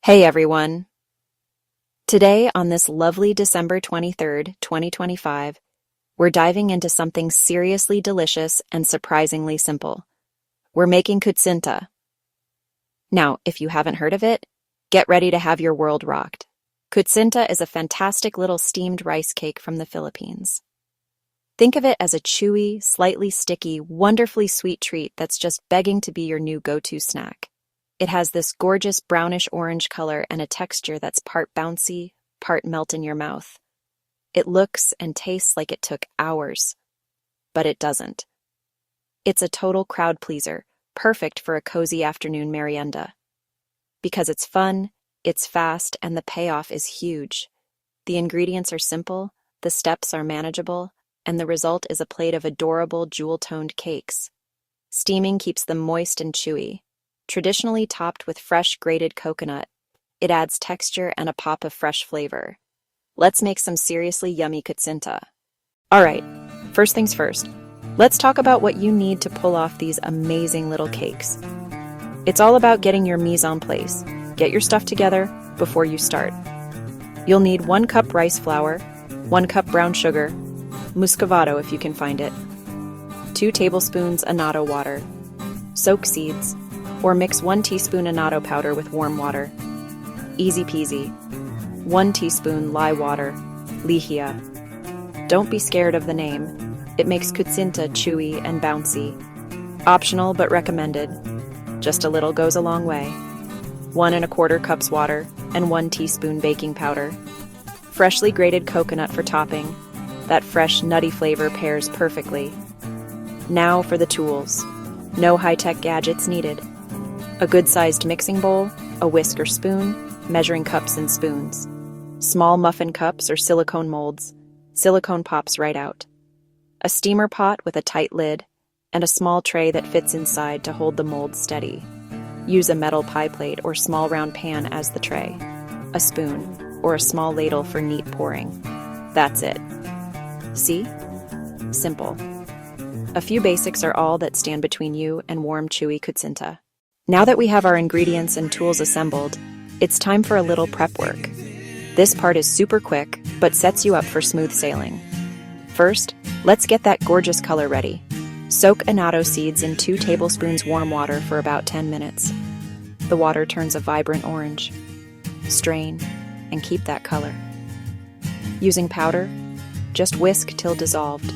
Hey everyone! Today, on this lovely December 23rd, 2025, we're diving into something seriously delicious and surprisingly simple. We're making Kutsinta. Now, if you haven't heard of it, get ready to have your world rocked. Kutsinta is a fantastic little steamed rice cake from the Philippines. Think of it as a chewy, slightly sticky, wonderfully sweet treat that's just begging to be your new go-to snack. It has this gorgeous brownish-orange color and a texture that's part bouncy, part melt in your mouth. It looks and tastes like it took hours, but it doesn't. It's a total crowd pleaser, perfect for a cozy afternoon merienda. Because it's fun, it's fast, and the payoff is huge. The ingredients are simple, the steps are manageable, and the result is a plate of adorable jewel-toned cakes. Steaming keeps them moist and chewy. Traditionally topped with fresh grated coconut, it adds texture and a pop of fresh flavor. Let's make some seriously yummy kutsinta. Alright, first things first, let's talk about what you need to pull off these amazing little cakes. It's all about getting your mise en place. Get your stuff together before you start. You'll need 1 cup rice flour, 1 cup brown sugar, muscovado if you can find it, 2 tablespoons annatto water, soak seeds, or mix 1 teaspoon annatto powder with warm water. Easy peasy. 1 teaspoon lye water, lihia. Don't be scared of the name. It makes kutsinta chewy and bouncy. Optional but recommended. Just a little goes a long way. 1 1/4 cups water and 1 teaspoon baking powder. Freshly grated coconut for topping. That fresh, nutty flavor pairs perfectly. Now for the tools. No high-tech gadgets needed. A good-sized mixing bowl, a whisk or spoon, measuring cups and spoons. Small muffin cups or silicone molds. Silicone pops right out. A steamer pot with a tight lid, and a small tray that fits inside to hold the mold steady. Use a metal pie plate or small round pan as the tray. A spoon, or a small ladle for neat pouring. That's it. See? Simple. A few basics are all that stand between you and warm, chewy kutsinta. Now that we have our ingredients and tools assembled, it's time for a little prep work. This part is super quick, but sets you up for smooth sailing. First, let's get that gorgeous color ready. Soak annatto seeds in 2 tablespoons warm water for about 10 minutes. The water turns a vibrant orange. Strain, and keep that color. Using powder, just whisk till dissolved.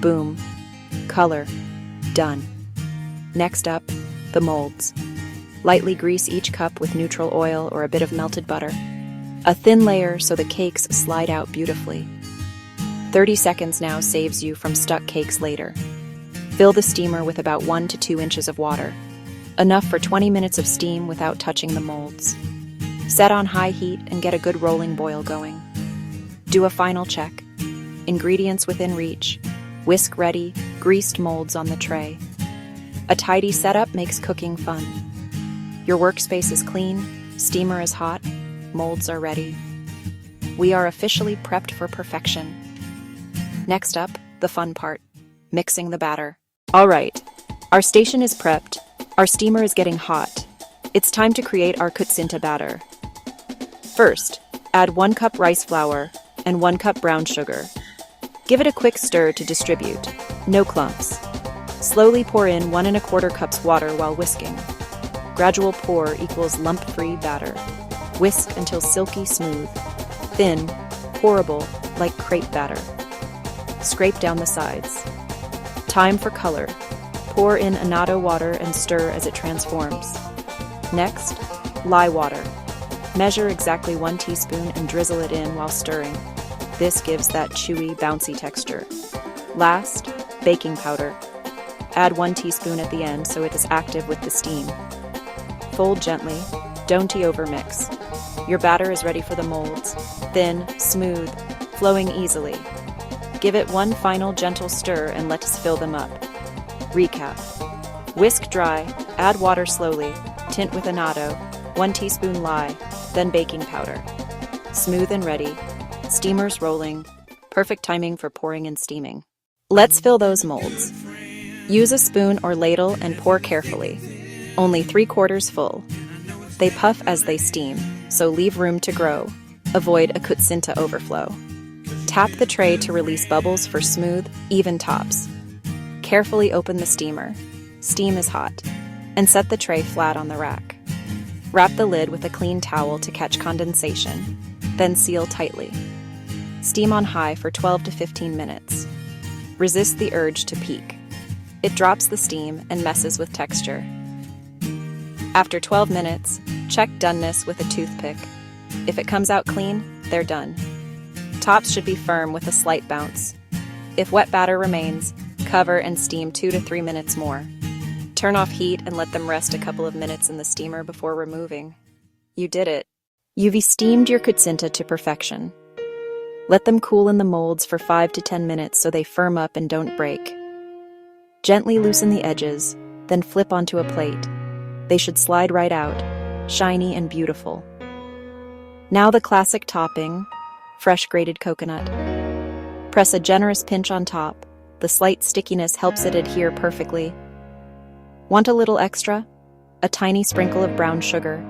Boom. Color. Done. Next up, the molds. Lightly grease each cup with neutral oil or a bit of melted butter. A thin layer so the cakes slide out beautifully. 30 seconds now saves you from stuck cakes later. Fill the steamer with about 1 to 2 inches of water. Enough for 20 minutes of steam without touching the molds. Set on high heat and get a good rolling boil going. Do a final check. Ingredients within reach. Whisk ready, greased molds on the tray. A tidy setup makes cooking fun. Your workspace is clean, steamer is hot, molds are ready. We are officially prepped for perfection. Next up, the fun part, mixing the batter. All right, our station is prepped, our steamer is getting hot. It's time to create our kutsinta batter. First, add 1 cup rice flour and 1 cup brown sugar. Give it a quick stir to distribute, no clumps. Slowly pour in 1 1/4 cups water while whisking. Gradual pour equals lump-free batter. Whisk until silky smooth. Thin, pourable, like crepe batter. Scrape down the sides. Time for color. Pour in annatto water and stir as it transforms. Next, lye water. Measure exactly 1 teaspoon and drizzle it in while stirring. This gives that chewy, bouncy texture. Last, baking powder. Add 1 teaspoon at the end so it is active with the steam. Fold gently, don't overmix. Your batter is ready for the molds. Thin, smooth, flowing easily. Give it 1 final gentle stir and let us fill them up. Recap. Whisk dry, add water slowly, tint with annatto, 1 teaspoon lye, then baking powder. Smooth and ready. Steamers rolling. Perfect timing for pouring and steaming. Let's fill those molds. Use a spoon or ladle and pour carefully. Only 3/4 full. They puff as they steam, so leave room to grow. Avoid a Kutsinta overflow. Tap the tray to release bubbles for smooth, even tops. Carefully open the steamer. Steam is hot. And set the tray flat on the rack. Wrap the lid with a clean towel to catch condensation, then seal tightly. Steam on high for 12 to 15 minutes. Resist the urge to peak. It drops the steam and messes with texture. After 12 minutes, check doneness with a toothpick. If it comes out clean, they're done. Tops should be firm with a slight bounce. If wet batter remains, cover and steam 2 to 3 minutes more. Turn off heat and let them rest a couple of minutes in the steamer before removing. You did it. You've steamed your Kutsinta to perfection. Let them cool in the molds for 5 to 10 minutes so they firm up and don't break. Gently loosen the edges, then flip onto a plate. They should slide right out, shiny and beautiful. Now the classic topping, fresh grated coconut. Press a generous pinch on top. The slight stickiness helps it adhere perfectly. Want a little extra? A tiny sprinkle of brown sugar.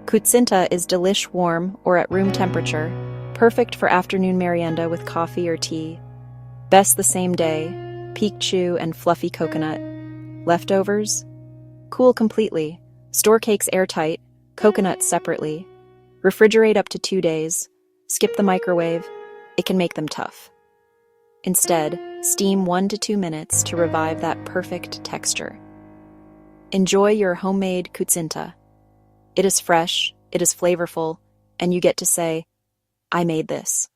Kutsinta is delish warm or at room temperature, perfect for afternoon merienda with coffee or tea. Best the same day, peak chew and fluffy coconut. Leftovers? Cool completely. Store cakes airtight, coconuts separately. Refrigerate up to 2 days. Skip the microwave. It can make them tough. Instead, steam 1 to 2 minutes to revive that perfect texture. Enjoy your homemade Kutsinta. It is fresh, it is flavorful, and you get to say, I made this.